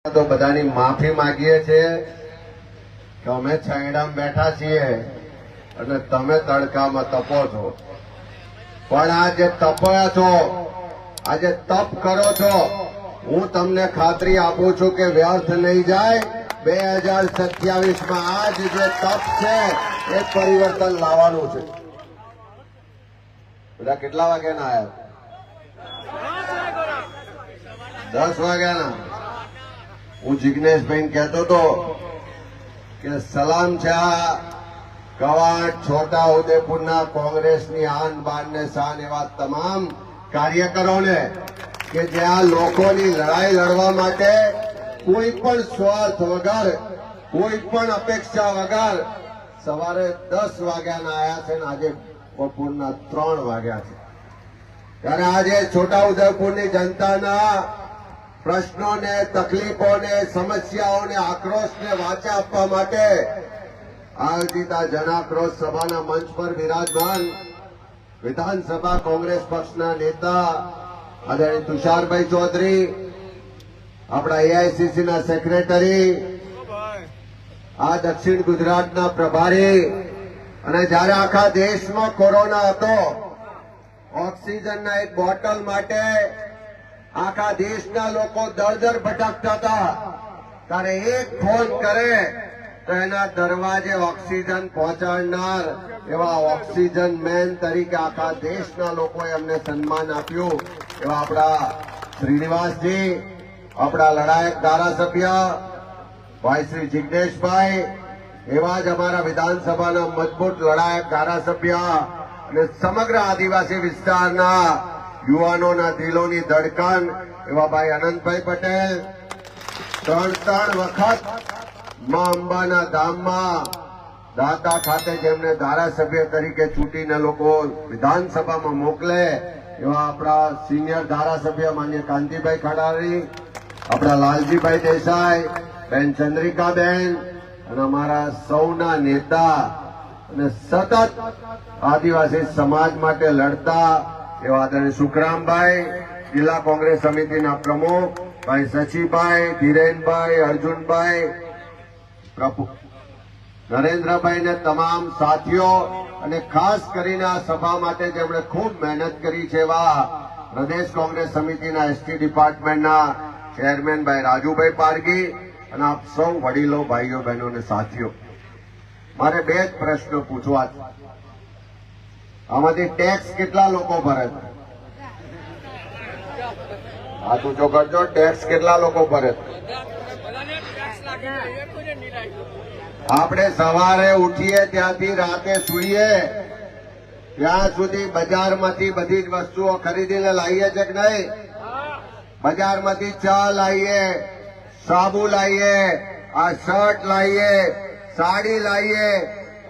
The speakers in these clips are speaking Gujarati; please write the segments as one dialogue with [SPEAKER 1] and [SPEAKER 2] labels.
[SPEAKER 1] तो बधानी माफी मांगीए छे कि अमे छायडामां बैठा छीए अने तमे तड़कामां तपो छो। पण आज तपया छो, आज तप करो छो, हूँ तमने खातरी आपू छूं के व्यर्थ नहीं जाए। 2027 में आज जे तप छे ए परिवर्तन लावानुं छे। बधा केटला वाग्याना आया? 10 वाग्याना। हूँ जिग्नेश भाई कहतो तो कि सलाम छे आ कवाट छोटा उदेपुरना कांग्रेसनी आन बान ने शान एवा तमाम कार्यकरो ने के ज्यां लोकोनी लड़ाई लड़वा माटे कोई पण स्वार्थ वगर, कोई पण अपेक्षा वगर सवारे 10 वाग्याना आया छे ने आज बपोરના 3 वाग्या छे। त्यारे आज छोटा उदेपुरनी जनताना प्रश्नों ने, तकलीफों ने, समस्याओं ने, आक्रोश ने वाचा आपवा माटे आयोजित आ जनाक्रोश सभाना मंच पर विराजमान विधानसभा कांग्रेस पक्षना नेता आदरणीय तुषारभाई चौधरी, अपना एआईसीसी ना सेक्रेटरी, आ दक्षिण गुजरातना प्रभारी अने ज्यारे आखा देश में कोरोना हतो ऑक्सीजन ना एक बोटल माटे आखा देशना लोको दर भटकता था तारे एक फोन करे तो एना दरवाजे ऑक्सीजन पहोंचाडनार एवा ऑक्सीजन मैन तरीके आखा देशना लोकोए अमने सन्मान आप्युं। एवा आपड़ा श्रीनिवासजी, आपड़ा लड़ायक धारासभ्य भाई श्री जिग्नेश भाई, एवा ज अमारा विधानसभाना मजबूत लड़ायक धारासभ्य अने समग्र आदिवासी विस्तारना युवानोना दिलोनी धड़कन एवा भाई अनंतभाई पटेल, त्रण वखत मां अंबाना धाममां दाता खाते जेमने धारासभ्य तरीके चूंटीने लोको विधानसभामां मोकले एवा आपड़ा सीनियर धारासभ्य मान्य कांतिभाई खडारी, आपड़ा लालजीभाई देसाई, बेन चंद्रिकाबेन अने अमारा सौना नेता अने सतत आदिवासी समाज माटे लड़ता एवा आदरणीय सुखरामभाई, जिला कांग्रेस समितिना प्रमुख भाई सचीभाई, धीरेनभाई, अर्जुनभाई, प्रभु नरेन्द्रभाई ने तमाम साथीओ अने खास करीने आ सभा माटे जेमणे खूब मेहनत करी छे एवा प्रदेश कांग्रेस समितिना एसटी डिपार्टमेंटना चेरमेन भाई राजूभाई पारगी अने आप सौ वडीलो भाईओ बहनों ने साथीओ, मारे बे ज प्रश्न पूछवा छे। आमांथी टेक्स केटला लोको भरे छे? हाथ ऊंचो करजो। टेक्स केटला लोको भरे छे? आपणे सवारे उठीए त्यांथी राते सुईए ત્યાં સુધી બજારમાંથી બધી જ વસ્તુઓ ખરીદીને લાવીએ છે કે નહીં? બજારમાંથી ચા લાવીએ, સાબુ લાવીએ, આ શર્ટ લાવીએ, સાડી લાવીએ,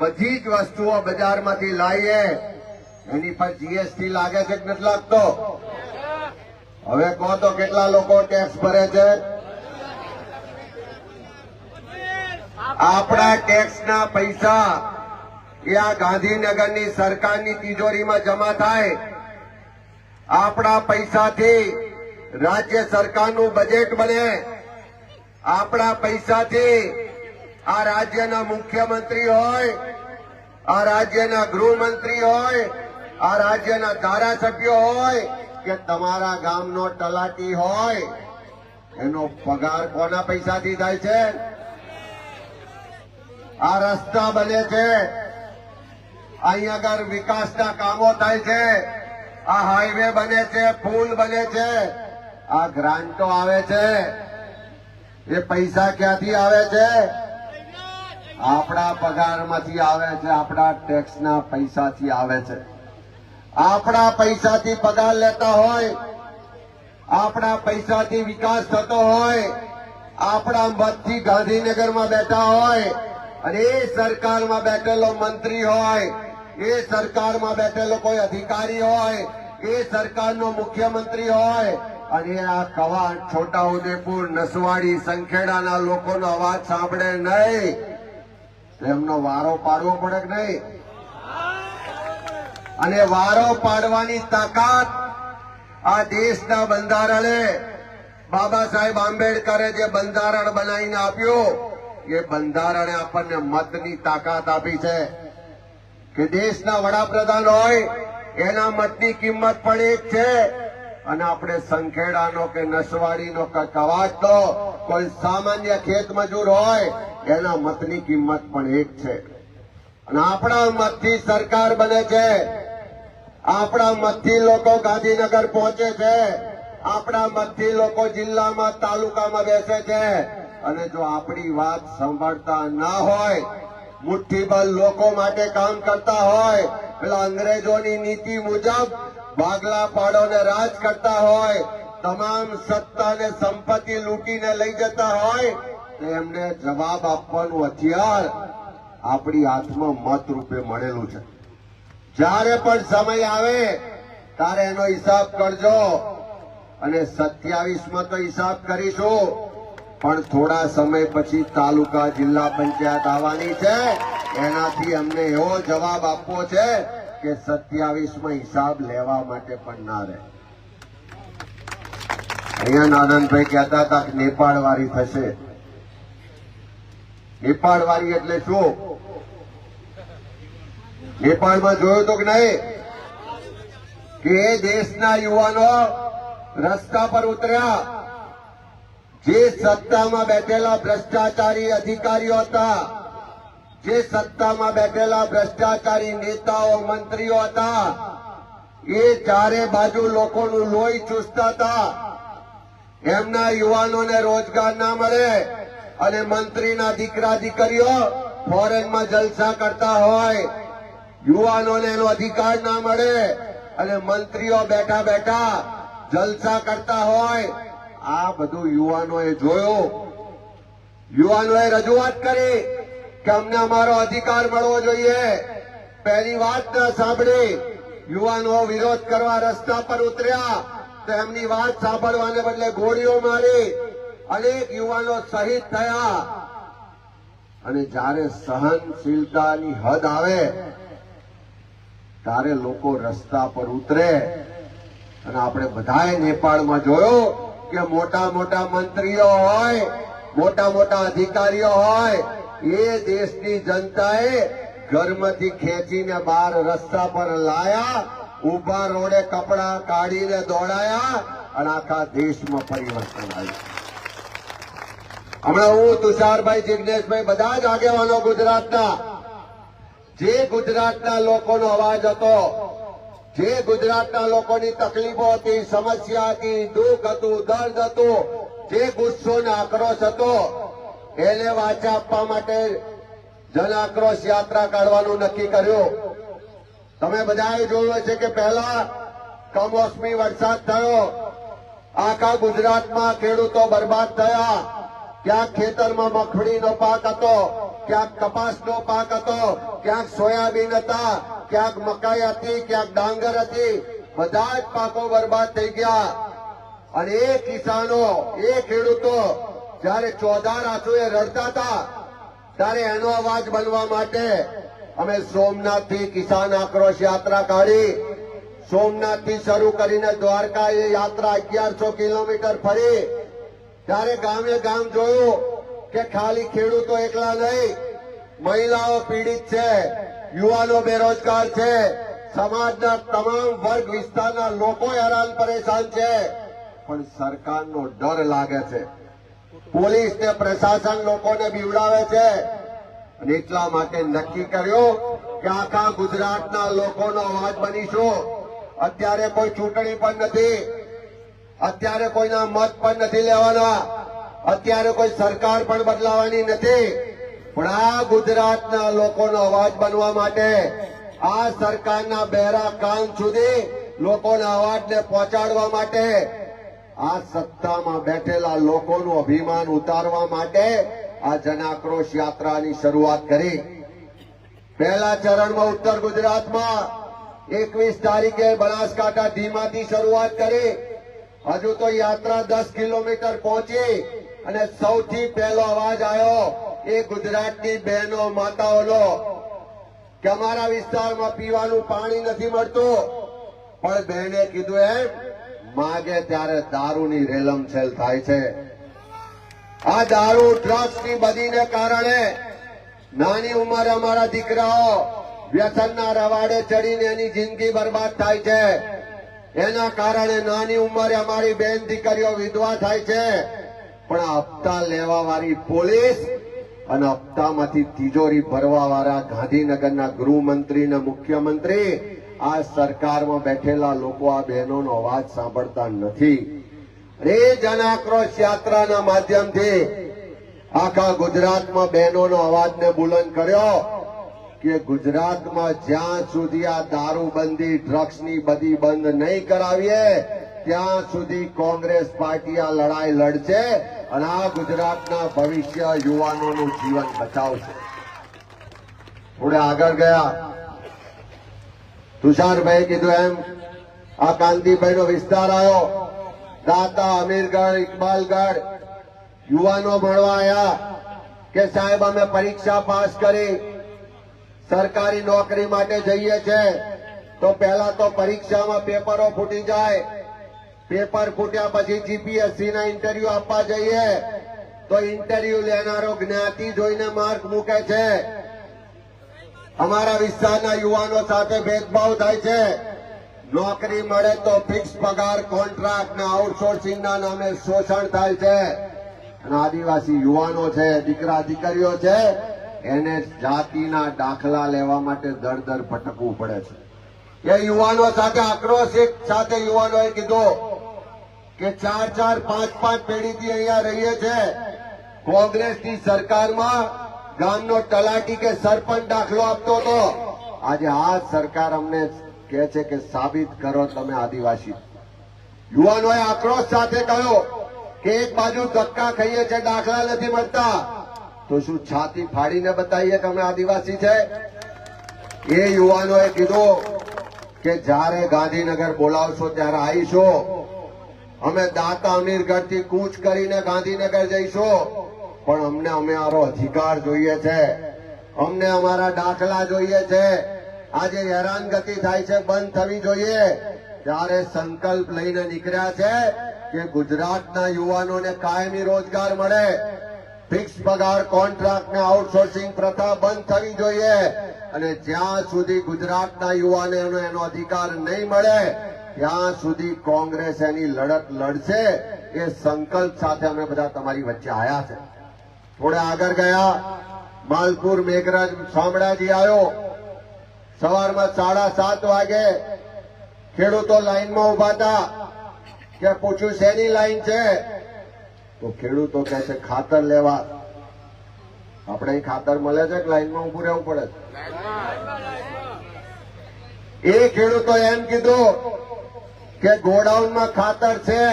[SPEAKER 1] બધી જ વસ્તુઓ બજારમાંથી લાવીએ, એની પર જીએસટી લાગે છે કે નથી લાગતો? હવે કહો તો કેટલા લોકો ટેક્સ ભરે છે? આપણા ટેક્સના પૈસા એ આ ગાંધીનગરની સરકારની તિજોરીમાં જમા થાય। આપણા પૈસાથી રાજ્ય સરકારનું બજેટ બને। આપણા પૈસાથી આ રાજ્યના મુખ્યમંત્રી હોય, આ રાજ્યના ગૃહમંત્રી હોય, આ રાજ્યના ધારાસભ્યો હોય કે તમારા ગામનો તલાટી હોય, એનો પગાર કોના પૈસાથી થાય છે? આ રસ્તા બને છે, અહીં આગળ વિકાસના કામો થાય છે, આ હાઈવે બને છે, પુલ બને છે, આ ગ્રાન્ટો આવે છે, એ પૈસા ક્યાંથી આવે છે? આપણા પગારમાંથી આવે છે, આપણા ટેક્સના પૈસાથી આવે છે। આપણા પૈસાથી પગાર લેતા હોય, આપણા પૈસાથી વિકાસ થતો હોય, આપણા મતથી ગાંધીનગરમાં બેઠા હોય અને એ સરકારમાં બેઠેલો મંત્રી હોય, એ સરકારમાં બેઠેલો કોઈ અધિકારી હોય, એ સરકારનો મુખ્યમંત્રી હોય અને આ કવાડ, છોટા ઉદેપુર, નસવાડી, સંખેડાના લોકોનો અવાજ સાંભળે નહીં, તેમનો વારો પાડવો પડે કે નહીં? અને વારો પાડવાની તાકાત આ દેશના બંધારણે બાબા સાહેબ આંબેડકરે જે બંધારણ બનાવીને આપ્યું એ બંધારણે આપણને મતની તાકાત આપી છે કે દેશના વડાપ્રધાન હોય એના મતની કિંમત પણ એક છે અને આપણે સંખેડાનો કે નસવાડીનો કે કવાજનો કોઈ સામાન્ય ખેત મજૂર હોય એના મતની કિંમત પણ એક છે અને આપણા મતથી સરકાર બને છે, આપણા મતથી લોકો ગાંધીનગર પહોંચે છે, આપણા મતથી લોકો જિલ્લામાં તાલુકામાં બેસે છે અને જો આપણી વાત સાંભળતા ના હોય, મુઠ્ઠીબંધ લોકો માટે કામ કરતા હોય, પેલા અંગ્રેજોની નીતિ મુજબ ભાગલા પાડોને રાજ કરતા હોય, તમામ સત્તા ને સંપત્તિ લૂંટીને લઈ જતા હોય તો એમને જવાબ આપવાનું હથિયાર આપણી હાથમાં મત રૂપે મળેલું છે. જ્યારે પણ સમય આવે ત્યારે એનો હિસાબ કરજો અને 27માં તો હિસાબ કરીશું, પણ થોડા સમય પછી તાલુકા જિલ્લા પંચાયત આવવાની છે, એનાથી અમને એવો જવાબ આપવો છે કે 27માં હિસાબ લેવા માટે પણ ના રહે. અહીંયા નાનંદભાઈ કહેતા હતા કે નેપાળ વાળી થશે. નેપાળ વાળી એટલે શું? નેપાળમાં જોયું તો કે નહીં કે એ દેશના યુવાનો રસ્તા પર ઉતર્યા, જે સત્તામાં બેઠેલા ભ્રષ્ટાચારી અધિકારીઓ હતા, જે સત્તામાં બેઠેલા ભ્રષ્ટાચારી નેતાઓ મંત્રીઓ હતા, એ ચારે બાજુ લોકોનું લોહી ચૂસતા હતા. એમના યુવાનોને રોજગાર ના મળે અને મંત્રીના દીકરા દીકરીઓ ફોરેનમાં જલસા કરતા હોય, યુવાનોને એનો અધિકાર ના મળે અને મંત્રીઓ બેઠા બેઠા જલસા કરતા હોય. આ બધું યુવાનોએ જોયું, યુવાનોએ રજૂઆત કરી કે અમને અમારો અધિકાર મળવો જોઈએ. પહેલી વાત ન સાંભળી, યુવાનો વિરોધ કરવા રસ્તા પર ઉતર્યા તો એમની વાત સાંભળવાને બદલે ગોળીઓ મારી, અનેક યુવાનો શહીદ થયા. અને જ્યારે સહનશીલતાની હદ આવે ત્યારે લોકો રસ્તા પર ઉતરે. અને આપણે બધાએ નેપાળમાં જોયું કે મોટા મોટા મંત્રીઓ હોય, મોટા મોટા અધિકારીઓ હોય, એ દેશની જનતાએ ઘરમાંથી ખેંચીને બહાર રસ્તા પર લાયા, ઉભા રોડે કપડા કાઢીને દોડાયા અને આખા દેશમાં પરિવર્તન આવ્યું. હમણાં હું, તુષારભાઈ, જિગ્નેશભાઈ, બધા જ આગેવાનો ગુજરાતના, જે ગુજરાતના લોકોનો અવાજ હતો, જે ગુજરાતના લોકોની તકલીફો હતી, સમસ્યા હતી, દુઃખ હતું, દર્દ હતું, જે ગુસ્સો ને આક્રોશ હતો, એને વાચા આપવા માટે જન આક્રોશ યાત્રા કાઢવાનું નક્કી કર્યું. તમે બધાએ જોયું છે કે પહેલા કમોસમી વરસાદ થયો, આખા ગુજરાતમાં ખેડૂતો બરબાદ થયા. ક્યાંક ખેતરમાં મગફળીનો પાક હતો, ક્યાંક કપાસનો પાક હતો, ક્યાંક સોયાબીન હતા, ક્યાંક મકાઈ હતી, ક્યાંક ડાંગર હતી, બધા જ પાકો બરબાદ થઈ ગયા. અને એ કિસાનો, એ ખેડૂતો જયારે ચોધાર આંસુએ રડતા હતા ત્યારે એનો અવાજ બનવા માટે અમે સોમનાથથી કિસાન આક્રોશ યાત્રા કાઢી. સોમનાથથી શરૂ કરીને દ્વારકા એ યાત્રા 1100 કિલોમીટર ફરી. ત્યારે ગામે ગામ જોયું કે ખાલી ખેડૂતો એકલા નહીં, મહિલાઓ પીડિત છે, યુવાનો બેરોજગાર છે, સમાજના તમામ વર્ગ વિસ્તારના લોકો હેરાન પરેશાન છે. પણ સરકારનો ડર લાગે છે, પોલીસ ને પ્રશાસન લોકોને બીવડાવે છે. અને એટલા માટે નક્કી કર્યું કે આખા ગુજરાતના લોકોનો અવાજ બનીશું. અત્યારે કોઈ ચૂંટણી પણ નથી, અત્યારે કોઈના મત પણ નથી લેવાના, અત્યારે કોઈ સરકાર પણ બદલાવાની નથી. પણ આ ગુજરાતના લોકોનો અવાજ બનવા માટે, આ સરકારના બહેરા કાન સુધી લોકોના અવાજને પહોંચાડવા માટે, આ સત્તામાં બેઠેલા લોકોનું અભિમાન ઉતારવા માટે આ જન આક્રોશ યાત્રાની શરૂઆત કરી. પહેલા ચરણમાં ઉત્તર ગુજરાતમાં 21 તારીખે બનાસકાંઠા ધીમાથી શરૂઆત કરી. હજુ તો યાત્રા 10 કિલોમીટર પહોંચી અને સૌથી પહેલો અવાજ આવ્યો એ ગુજરાતની બહેનો માતાઓનો કે અમારા વિસ્તારમાં પીવાનું પાણી નથી મળતું. પણ બહેને કીધું એમ માગે ત્યારે દારૂની રેલમછેલ થાય છે. આ દારૂ ડ્રગ્સની બદીને કારણે નાની ઉંમરે અમારા દીકરાઓ વ્યસનના રવાડે ચડીને એની જિંદગી બરબાદ થાય છે. એના કારણે નાની ઉંમરે અમારી બેન દીકરીઓ વિધવા થાય છે. પણ આ હપ્તા લેવા વાળી પોલીસ અને હપ્તામાંથી તિજોરી ભરવા વાળા ગાંધીનગરના ગૃહમંત્રી અને મુખ્યમંત્રી આ સરકારમાં બેઠેલા લોકો આ બહેનોનો અવાજ સાંભળતા નથી. એ જન આક્રોશ યાત્રાના માધ્યમથી આખા ગુજરાતમાં બહેનોનો અવાજને બુલંદ કર્યો કે ગુજરાતમાં જ્યાં સુધી આ દારૂબંધી ડ્રગ્સની બધી બંધ નહીં કરાવીએ ત્યાં સુધી કોંગ્રેસ પાર્ટી આ લડાઈ લડશે અને આ ગુજરાતના ભવિષ્ય યુવાનોનું જીવન બચાવશે. થોડે આગળ ગયા તુષારભાઈ કીધું એમ આ કાંતિભાઈનો વિસ્તાર આવ્યો. દાતા, અમીરગઢ, ઇકબાલગઢ યુવાનો મળવા આવ્યા કે સાહેબ અમે પરીક્ષા પાસ કરી સરકારી નોકરી માટે જઈએ છે તો પહેલા તો પરીક્ષામાં પેપરો ફૂટી જાય. પેપર ફૂટ્યા પછી જીપીએસસી ના ઇન્ટરવ્યુ આપવા જઈએ તો ઇન્ટરવ્યુ લેનારો જ્ઞાતિ જોઈને માર્ક મૂકે છે. અમારા વિસ્તારના યુવાનો સાથે ભેદભાવ થાય છે. નોકરી મળે તો ફિક્સ પગાર, કોન્ટ્રાક્ટ ને આઉટસોર્સિંગ ના નામે શોષણ થાય છે. અને આદિવાસી યુવાનો છે, દીકરા દીકરીઓ છે, એને જાતિના દાખલા લેવા માટે દર દર ભટકવું પડે છે. એ યુવાનો સાથે આક્રોશિત સાથે યુવાનોએ કીધું કે 4-4, 5-5 પેઢીથી અહીંયા રહીએ છે. કોંગ્રેસની સરકારમાં ગામનો તલાટી કે સરપંચ દાખલો આપતો હતો. આજે આ સરકાર અમને કહે છે કે સાબિત કરો તમે આદિવાસી. યુવાનોએ આક્રોશ સાથે કહ્યું કે એક બાજુ ધક્કા ખાઈએ છે, દાખલા નથી મળતા, તો શું છાતી ફાડીને બતાવીએ કે અમે આદિવાસી છે? એ યુવાનોએ કીધું કે જ્યારે ગાંધીનગર બોલાવશો ત્યારે આવીશું. અમે દાતા અમીરગઢથી કૂચ કરીને ગાંધીનગર જઈશું, પણ અમને અમારો અધિકાર જોઈએ છે, અમને અમારા દાખલા જોઈએ છે. આજે હેરાનગતિ થાય છે, બંધ થવી જોઈએ. ત્યારે સંકલ્પ લઈને નીકળ્યા છે કે ગુજરાતના યુવાનોને કાયમી રોજગાર મળે, ફિક્સ પગાર, કોન્ટ્રાક્ટ ને આઉટસોર્સિંગ પ્રથા બંધ થવી જોઈએ. અને જ્યાં સુધી ગુજરાતના યુવાનોને એનો અધિકાર નહીં મળે ત્યાં સુધી કોંગ્રેસ એની લડત લડશે. એ સંકલ્પ સાથે અમે બધા તમારી વચ્ચે આવ્યા છે. થોડે આગળ ગયા માલપુર મેઘરજ શામળાજી આવ્યો. સવારમાં 7:30 વાગે ખેડૂતો લાઈનમાં ઉભા હતા કે પૂછ્યું શેની લાઈન છે? તો ખેડૂતો કહે છે ખાતર લેવા. આપણે ખાતર મળે છે કે લાઈનમાં ઉભું રહેવું પડે? એ ખેડૂતો એમ કીધું કે ગોડાઉનમાં ખાતર છે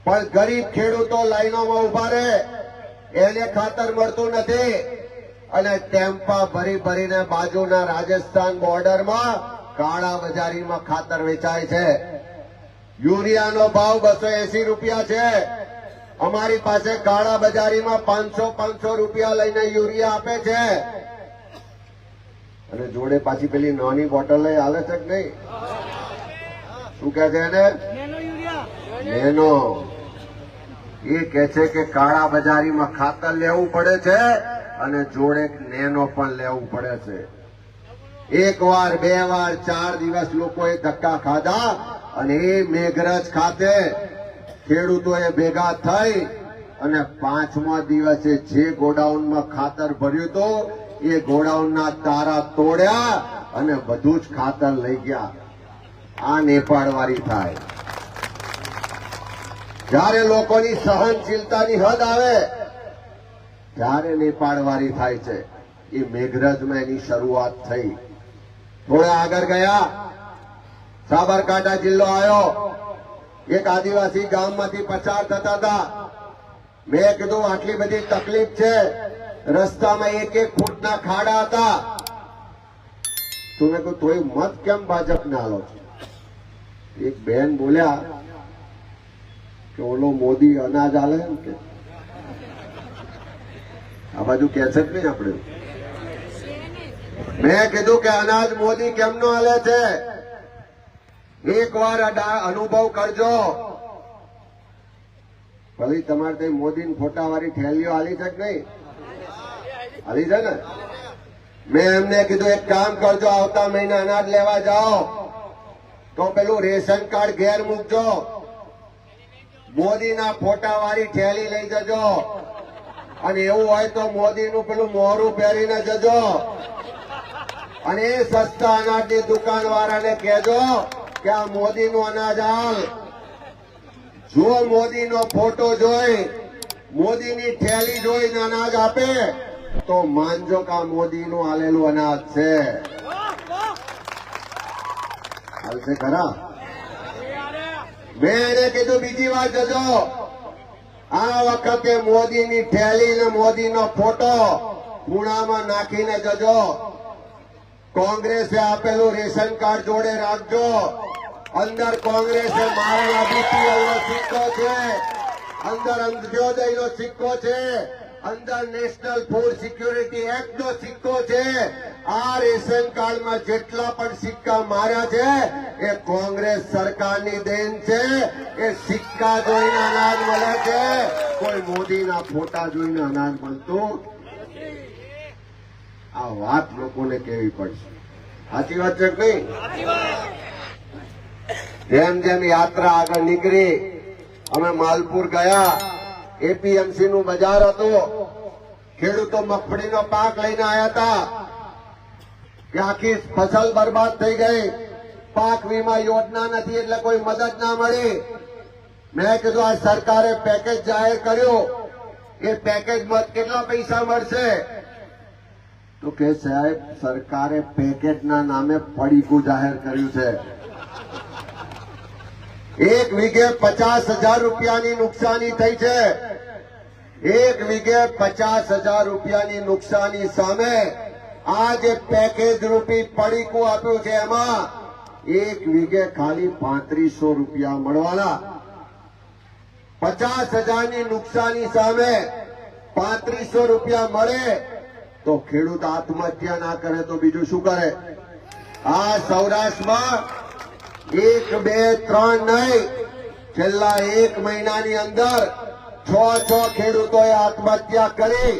[SPEAKER 1] પણ ગરીબ ખેડૂતો લાઈનોમાં ઉભા રહે, એને ખાતર મળતું નથી. અને ટેમ્પા ભરી ભરીને બાજુના રાજસ્થાન બોર્ડરમાં કાળા બજારીમાં ખાતર વેચાય છે. યુરિયાનો ભાવ 280 રૂપિયા છે. અમારી પાસે કાળા બજારીમાં 500 રૂપિયા લઈને યુરિયા આપે છે. અને જોડે પાછી પેલી નાની બોટલ લઈ હાલે છે કે નહીં? શું કે છે એને? નેનો. એ કે છે કે કાળા બજારીમાં ખાતર લેવું પડે છે અને જોડે નેનો પણ લેવું પડે છે. એક વાર, 2 વાર, 4 દિવસ લોકોએ ધક્કા ખાધા અને એ મેઘરજ ખાતે ખેડૂતોએ ભેગા થઈ અને 5મા દિવસે જે ગોડાઉનમાં ખાતર ભર્યું હતું એ ગોડાઉનના તારા તોડ્યા અને બધું જ ખાતર લઈ ગયા. આ નેપાળવાળી થાય. જ્યારે લોકોની સહનશીલતાની હદ આવે ત્યારે નેપાળવાળી થાય છે. એ મેઘરજમાં એની શરૂઆત થઈ. થોડા આગળ ગયા સાબરકાંઠા જિલ્લો આવ્યો. એક આદિવાસી ગામમાંથી પસાર થતા હતા. મેં કીધું આટલી બધી તકલીફ છે, રસ્તામાં 1-1 ફૂટના ખાડા હતા, તો મેં કહ્યું તોય મત કેમ ભાજપને આલો છો? એક બેન બોલ્યા કે ઓલો મોદી અનાજ આલે એમ કે. આ બાજુ કે છે જ નહીં આપણે. મેં કીધું કે અનાજ મોદી કેમનો આલે છે? એકવાર અનુભવ કરજો. ભલે તમારે ત્યાં મોદીની ફોટાવાળી થેલીઓ હાલી છે કે નહીં? હાલી છે ને? મેં એમને કીધું એક કામ કરજો, આવતા મહિને અનાજ લેવા જાઓ તો પેલું રેશન કાર્ડ ઘેર મૂકજો, મોદીના ફોટાવાળી થેલી લઈ જજો, અને એવું હોય તો મોદીનું પેલું મોરું પહેરીને જજો, અને એ સસ્તા અનાજની દુકાન વાળાને કહેજો કે આ મોદીનું અનાજ હાલ. જો મોદીનો ફોટો જોઈ, મોદીની થેલી જોઈને અનાજ આપે તો માનજો કે આ મોદીનું હાલેલું અનાજ છે. હાલશે ખરા? મેં એને કીધું બીજી વાર જજો, આ વખતે મોદીની થેલી ને મોદીનો ફોટો ખૂણામાં નાખીને જજો. કોંગ્રેસે આપેલું રેશન કાર્ડ જોડે રાખજો. અંદર કોંગ્રેસે મારેલા બીપીએલ નો સિક્કો છે, અંદર અંત્યોદયનો સિક્કો છે, અંદર નેશનલ ફૂડ સિક્યુરિટી એક્ટ નો સિક્કો છે. આ રેશન કાર્ડમાં જેટલા પણ સિક્કા માર્યા છે એ કોંગ્રેસ સરકારની દેન છે. એ સિક્કા જોઈને અનાજ મળે છે, કોઈ મોદીના ફોટા જોઈને અનાજ મળતું. આ વાત લોકોને કહેવી પડશે. સાચી વાત છે કે નહીં? જેમ જેમ યાત્રા આગળ નીકળી, અમે માલપુર ગયા, એપીએમસી નું બજાર હતું, ખેડૂતો મગફળીનો પાક લઈને આવ્યા હતા કે આખી ફસલ બરબાદ થઈ ગઈ, પાક વીમા યોજના નથી એટલે કોઈ મદદ ના મળી. મેં કીધું આ સરકારે પેકેજ જાહેર કર્યું, એ પેકેજમાં કેટલા પૈસા મળશે? તો કે સાહેબ સરકારે પેકેજના નામે પડીકું જાહેર કર્યું છે. 1 વીઘે 50,000 રૂપિયાની નુકસાની થઈ છે. 1 વીઘે 50,000 રૂપિયાની નુકસાની સામે આ જે પેકેજ રૂપી પડીકું આપ્યું છે એમાં 1 વીઘે ખાલી 3500 રૂપિયા મળવાના. 50,000ની નુકસાની સામે 3500 રૂપિયા મળે તો ખેડૂત આત્મહત્યા ના કરે તો બીજું શું કરે? આ સૌરાષ્ટ્રમાં 1, 2, 3 નહીં, છેલ્લા 1 મહિનાની અંદર 6 ખેડૂતોએ આત્મહત્યા કરી.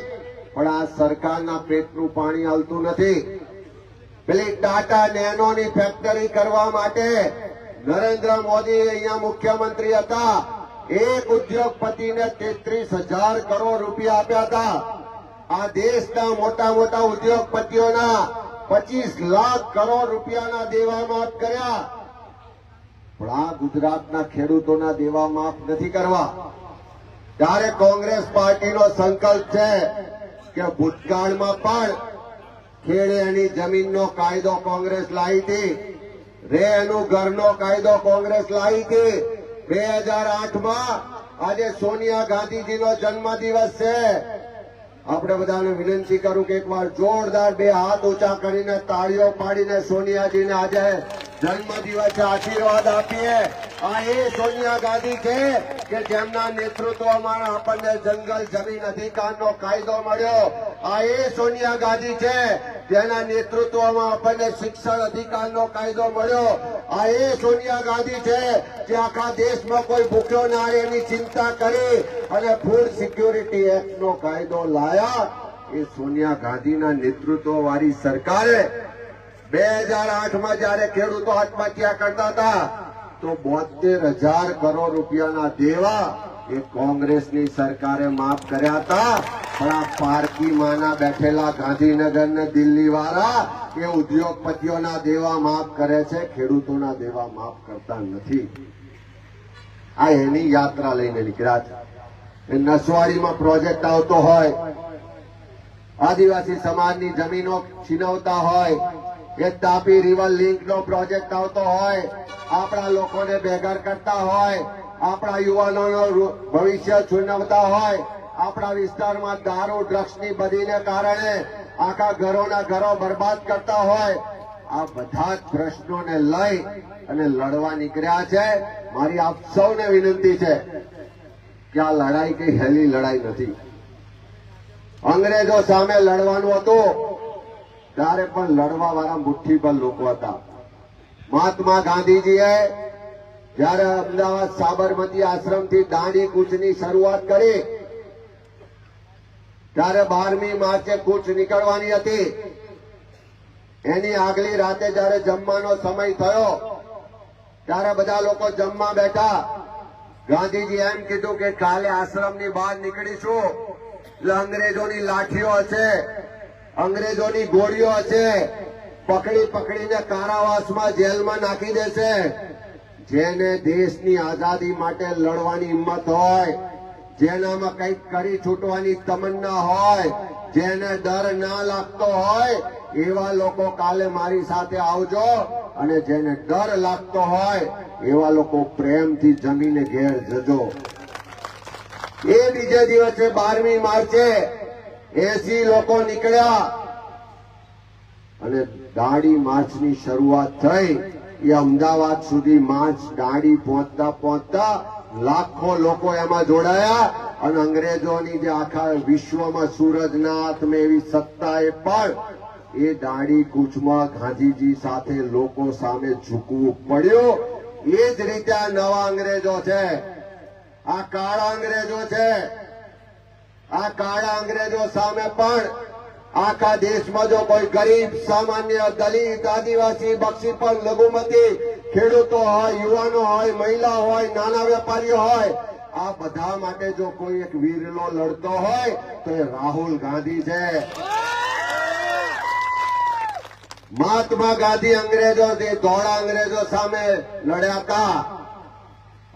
[SPEAKER 1] પણ આ સરકારના પેટનું પાણી હાલતું નથી. પેલી ટાટા નેનોની ફેક્ટરી કરવા માટે નરેન્દ્ર મોદી અહીંયા મુખ્યમંત્રી હતા, એક ઉદ્યોગપતિને 33,000 કરોડ રૂપિયા આપ્યા હતા. આ દેશના મોટા મોટા ઉદ્યોગપતિઓના 25 લાખ કરોડ રૂપિયાના દેવા માફ કર્યા. પણ આ ગુજરાતના ખેડૂતોના દેવા માફ નથી કરવા. ત્યારે કોંગ્રેસ પાર્ટીનો સંકલ્પ છે કે ભૂતકાળમાં પણ ખેડે એની જમીનનો કાયદો કોંગ્રેસ લાવી હતી, રે એનું ઘરનો કાયદો કોંગ્રેસ લાવી હતી. 2008માં આજે સોનિયા ગાંધીજીનો જન્મદિવસ છે. આપણે બધાને વિનંતી કરું કે એકવાર જોરદાર 2 હાથ ઊંચા કરીને તાળીઓ પાડીને સોનિયાજીને આજે જન્મદિવસે આશીર્વાદ આપીએ. આ એ સોનિયા ગાંધી છે કે જેમના નેતૃત્વમાં આપણને જંગલ જમીન અધિકારનો કાયદો મળ્યો. આ એ સોનિયા ગાંધી છે જેના નેતૃત્વમાં આપણને શિક્ષણ અધિકારનો કાયદો મળ્યો. આ એ સોનિયા ગાંધી છે જે આખા દેશમાં કોઈ ભૂખ્યો ના રહે એની ચિંતા કરી અને ફૂડ સિક્યુરિટી એક્ટનો કાયદો લાયા. એ સોનિયા ગાંધીના નેતૃત્વ વાળી સરકારે 2008માં જયારે ખેડૂતો આત્મહત્યા કરતા હતા તો 72,000 કરોડ રૂપિયાના દેવા એ કોંગ્રેસની સરકારે માફ કર્યા હતા. પણ આ પારકી માના બેઠેલા ગાંધીનગર ને દિલ્હી વાળા એ ઉદ્યોગપતિઓના દેવા માફ કરે છે, ખેડૂતોના દેવા માફ કરતા નથી. આ એની યાત્રા લઈને નીકળ્યા છે. એ નસવાડીમાં પ્રોજેક્ટ આવતો હોય, આદિવાસી સમાજની જમીનો છીનવતા હોય, એ તાપી રિવર લિંક નો પ્રોજેક્ટ આવતો હોય, આપણા લોકોને બેઘર કરતા હોય, આપણા યુવાનોનું ભવિષ્ય છીનવતા હોય, આપણા વિસ્તારમાં દારૂ ડ્રગ્સની બદીને કારણે આખા ઘરોના ઘરો બરબાદ કરતા હોય, આ બધા જ પ્રશ્નોને લઈ અને લડવા નીકળ્યા છે. મારી આપ સૌને વિનંતી છે કે આ લડાઈ કઈ હેલી લડાઈ નથી. અંગ્રેજો સામે લડવાનું હતું ત્યારે પણ લડવા વાળા મુઠ્ઠીભર લોકો હતા. મહાત્મા ગાંધીજીએ જ્યારે અમદાવાદ સાબરમતી આશ્રમથી દાંડી કૂચની શરૂઆત કરી ત્યારે 12મી માર્ચે કૂચ નીકળવાની હતી. એની આગલી રાતે જ્યારે જમવાનો સમય થયો ત્યારે બધા લોકો જમવા બેઠા. ગાંધીજી એમ કીધું કે કાલે આશ્રમની બહાર નીકળીશું એટલે અંગ્રેજોની લાઠીઓ હશે, અંગ્રેજોની ગોળીઓ હશે, પકડી પકડીને કારાવાસમાં જેલમાં નાખી દેશે. જેને દેશની આઝાદી માટે લડવાની હિંમત હોય, જેનામાં કંઈક કરી છૂટવાની તમન્ના હોય, જેને ડર ના લાગતો હોય એવા લોકો કાલે મારી સાથે આવજો, અને જેને ડર લાગતો હોય એવા લોકો પ્રેમથી જમીને ઘેર જજો. એ બીજે દિવસે 12મી માર્ચે 80 લોકો નીકળ્યા અને દાંડી માર્ચની શરૂઆત થઈ. એ અમદાવાદ સુધી માર્ચ દાંડી પહોંચતા પહોંચતા લાખો લોકો એમાં જોડાયા અને અંગ્રેજોની જે આખા વિશ્વમાં સૂરજનાથ મેં એવી સત્તાએ પણ એ દાંડી કૂચમાં ગાંધીજી સાથે લોકો સામે ઝૂકવું પડ્યું. એ જ રીતે આ નવા અંગ્રેજો છે, આ કાળા અંગ્રેજો છે. આ કાળા અંગ્રેજો સામે પણ આખા દેશમાં જો કોઈ ગરીબ, સામાન્ય, દલિત, આદિવાસી, બક્ષી પર લઘુમતી, ખેડૂતો હોય, યુવાનો હોય, મહિલા હોય, નાના વેપારીઓ હોય, આ બધા માટે જો કોઈ એક વીરલો લડતો હોય તો એ રાહુલ ગાંધી છે. મહાત્મા ગાંધી અંગ્રેજોથી ધોળા અંગ્રેજો સામે લડ્યા હતા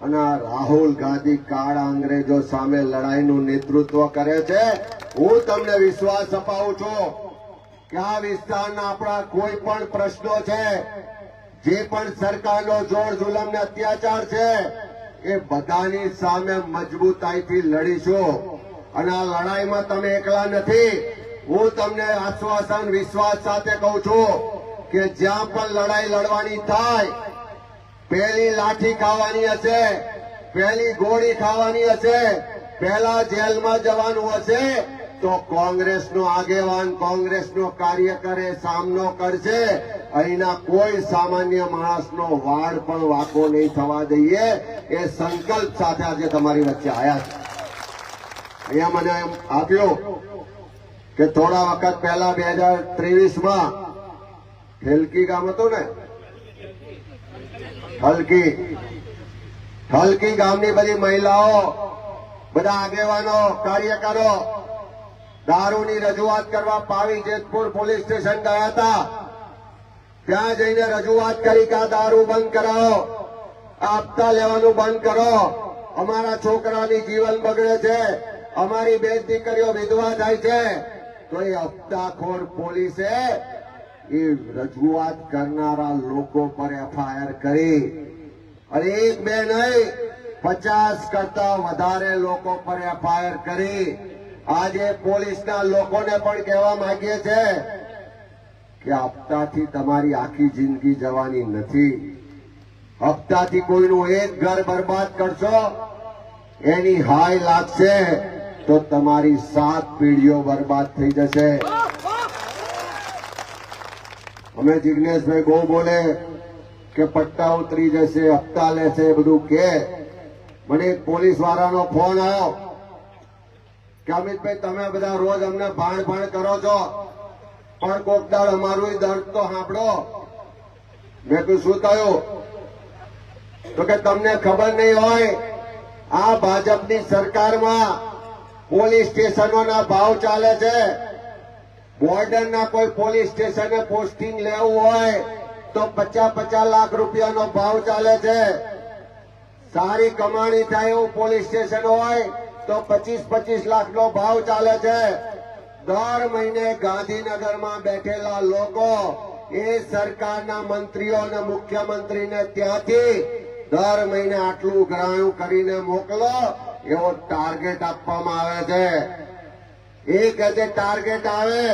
[SPEAKER 1] અને રાહુલ ગાંધી કાળા અંગ્રેજો સામે લડાઈનું નેતૃત્વ કરે છે. હું તમને વિશ્વાસ અપાવું છું કે આ વિસ્તારના આપણા કોઈ પણ પ્રશ્નો છે, જે પણ સરકારનો જોર જુલમ ને અત્યાચાર છે, એ બધાની સામે મજબૂતાઈથી લડીશું. અને આ લડાઈમાં તમે એકલા નથી. હું તમને આશ્વાસન વિશ્વાસ સાથે કહું છું કે જ્યાં પણ લડાઈ લડવાની થાય, પહેલી લાઠી ખાવાની હશે, પહેલી ગોળી ખાવાની હશે, પહેલા જેલમાં જવાનું હશે, તો કોંગ્રેસનો આગેવાન, કોંગ્રેસનો કાર્યકરે સામનો કરશે. અહીંના કોઈ સામાન્ય માણસનો વાળ પણ વાંકો નહીં થવા દઈએ. એ સંકલ્પ સાથે આજે તમારી વચ્ચે આવ્યા છે. અહીંયા મને એમ આપ્યું કે થોડા વખત પહેલા 2023માં ઠેલકી ગામ હતું ને, ઠલકી ગામની બધી મહિલાઓ, બધા આગેવાનો, કાર્યકરો દારૂની રજૂઆત કરવા પાવી જેતપુર પોલીસ સ્ટેશન ગયા હતા. ત્યાં જઈને રજૂઆત કરી કે આ દારૂ બંધ કરાવો, આ હપ્તા લેવાનું બંધ કરો, અમારા છોકરાની જીવન બગડે છે, અમારી બેન દીકરીઓ વિધવા થાય છે. તો એ હપ્તાખોર પોલીસે એ રજૂઆત કરનારા લોકો પર FIR કરી અને એક બે નહીં 50 કરતા વધારે લોકો પર FIR કરી. આજે પોલીસના લોકોને પણ કહેવા માંગીએ છે કે હપ્તાથી તમારી આખી જિંદગી જવાની નથી. હપ્તાથી કોઈનું એક ઘર બરબાદ કરશો, એની હાય લાગશે તો તમારી 7 પેઢીઓ બરબાદ થઈ જશે. અમે જિગ્નેશભાઈ બહુ બોલે કે પટ્ટા ઉતરી જશે, હપ્તા લેશે, બધું કે. મને એક પોલીસ વાળાનો ફોન આવ્યો કે અમિતભાઈ તમે બધા રોજ અમને ભાણ કરો છો, પણ કોક દાડ અમારું દર્દ તો સાંભળો. મેં કહ્યું શું થયું? તો કે તમને ખબર નહીં હોય, આ ભાજપની સરકારમાં પોલીસ સ્ટેશનોના ભાવ ચાલે છે. બોર્ડરના કોઈ પોલીસ સ્ટેશને પોસ્ટિંગ લેવું હોય તો 50-50 લાખ રૂપિયાનો ભાવ ચાલે છે. સારી કમાણી થાય એવું પોલીસ સ્ટેશન હોય તો 25-25 લાખનો ભાવ ચાલે છે. દર મહિને ગાંધીનગરમાં બેઠેલા લોકો એ સરકારના મંત્રીઓ અને મુખ્યમંત્રીને ત્યાંથી દર મહિને આટલું ઉઘરાણું કરીને મોકલો એવો ટાર્ગેટ આપવામાં આવે છે. એ કહે છે ટાર્ગેટ આવે,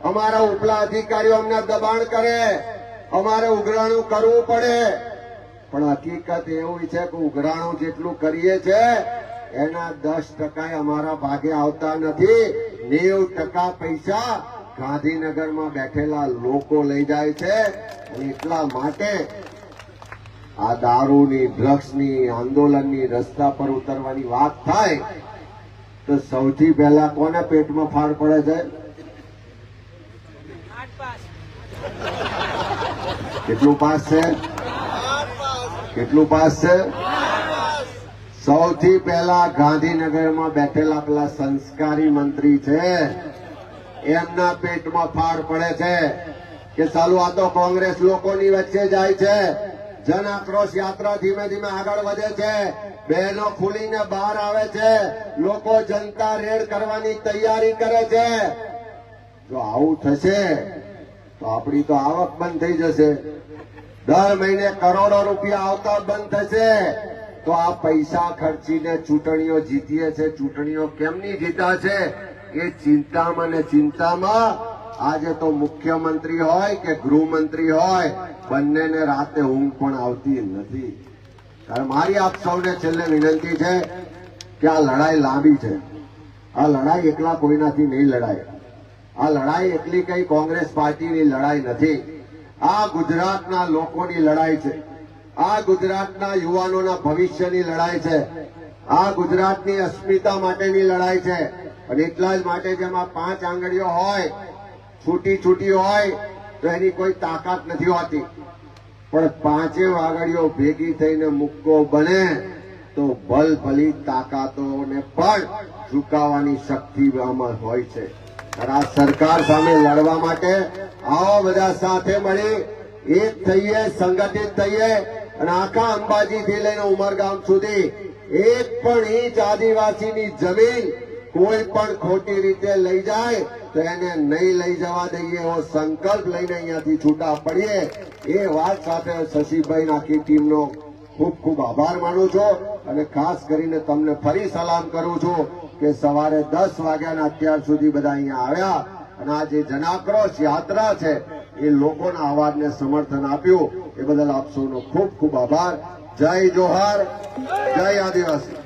[SPEAKER 1] અમારા ઉપલા અધિકારીઓ અમને દબાણ કરે, અમારે ઉઘરાણું કરવું પડે. પણ હકીકત એવું છે કે ઉઘરાણું જેટલું કરીએ છે એના 10% અમારા ભાગે આવતા નથી. 90% પૈસા ગાંધીનગરમાં બેઠેલા લોકો લઈ જાય છે. અને એટલા માટે આ દારૂની ડ્રગ્સની આંદોલનની રસ્તા પર ઉતરવાની વાત થાય તો સૌથી પહેલા કોને પેટમાં ફાળ પડે છે? કેટલું પાસ છે? કેટલું પાસ છે? સૌથી પહેલા ગાંધીનગરમાં બેઠેલા પેલા સંસ્કારી મંત્રી છે એમના પેટમાં ફાળ પડે છે કે ચાલુ આ તો કોંગ્રેસ લોકોની વચ્ચે જાય છે, જન આક્રોશ યાત્રા ધીમે ધીમે આગળ વધે છે, બહેનો ખુલીને બહાર આવે છે, લોકો જનતા રેડ કરવાની તૈયારી કરે છે. જો આવું થશે તો આપણી તો આવક બંધ થઈ જશે, દર મહિને કરોડો રૂપિયા આવતા બંધ થશે. તો આ પૈસા ખર્ચીને ચૂંટણીઓ જીતીએ છે, ચૂંટણીઓ કેમની જીતા છે એ ચિંતામાં ને ચિંતામાં આજે તો મુખ્યમંત્રી હોય કે ગૃહમંત્રી હોય બંનેને રાતે ઊંઘ પણ આવતી નથી. કારણ મારી આપ સૌને છેલ્લે વિનંતી છે કે આ લડાઈ લાંબી છે. આ લડાઈ એકલા કોઈનાથી નહીં લડાય. આ લડાઈ એકલી કઈ કોંગ્રેસ પાર્ટીની લડાઈ નથી. આ ગુજરાતના લોકોની લડાઈ છે. આ ગુજરાતના યુવાનોના ભવિષ્યની લડાઈ છે. આ ગુજરાતની અસ્મિતા માટેની લડાઈ છે. અને એટલા જ માટે જેમાં 5 આંગળીઓ હોય, છૂટી છૂટી હોય તો એની કોઈ તાકાત નથી હોતી, પણ 5 આંગળીઓ ભેગી થઈને મુક્કો બને તો ભલભલી તાકાતોને પણ ઝુકાવવાની શક્તિ આમાં હોય છે. આ સરકાર સામે લડવા માટે આવો બધા સાથે મળી એક થઈએ, સંગઠિત થઈએ અને આખા અંબાજીથી લઈને ઉમરગામ સુધી એક પણ ઇંચ આદિવાસીની જમીન કોઈ પણ ખોટી રીતે લઈ જાય તો એને નહીં લઈ જવા દઈએ એવો સંકલ્પ લઈને અહીંયાથી છૂટા પડીએ. એ વાત સાથે શશીભાઈ આખી ટીમનો ખૂબ ખૂબ આભાર માનું છું અને ખાસ કરીને તમને ફરી સલામ કરું છું કે સવારે 10 વાગ્યાના અત્યાર સુધી બધા અહીંયા આવ્યા અને આ જે જનાક્રોશ યાત્રા છે એ લોકોના અવાજને સમર્થન આપ્યું એ બદલ આપ સૌનો ખૂબ ખૂબ આભાર. જય જોહાર, જય આદિવાસી.